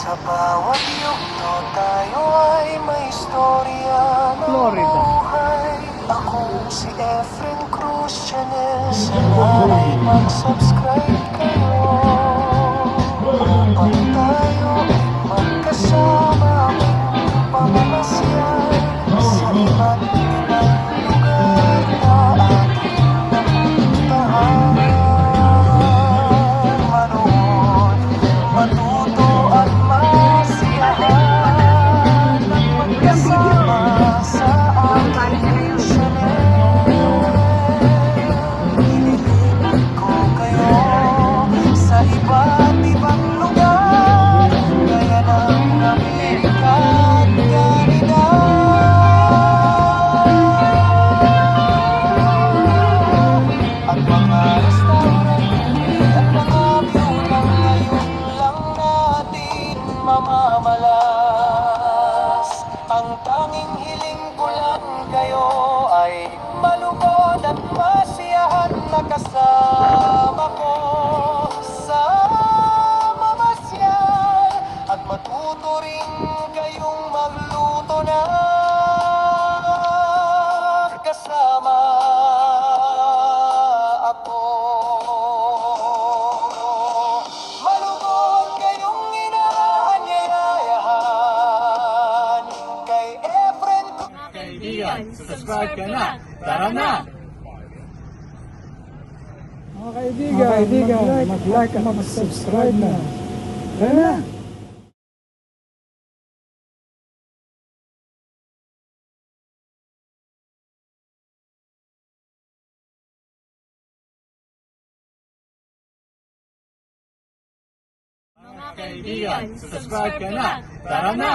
Sa bawat yugto tayo ay may istorya ng buhay. Ako si Efren Cruz Channel. Sana ay mag-subscribe kayo upang tayo ay magkasama aming pamamasyan sa iba't ibang lugar na ating napuntahan. Manood, matuto at masiyahan at magkasama sa ating channel. Inilibot ko kayo sa iba't ibang lugar, gaya ng Amerika at Canada. At mga restaurant at mga view na ngayon lang natin mamamalas. Ang tanging hiling ko lang kayo ay malugod at masiyahan na kasama ko sa mamasyal at matuto rin kayong magluto na kasama ako. Malugod kayong inaanyayahan kay Efren. Kaibigan, subscribe ka na. Tara na! Mga kaibigan, mag-like at mag-subscribe na. Tara na! Mga kaibigan, subscribe ka na. Tara na!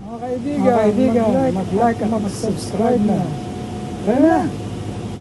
Mga kaibigan, mag-like at mag-subscribe na. Tara na!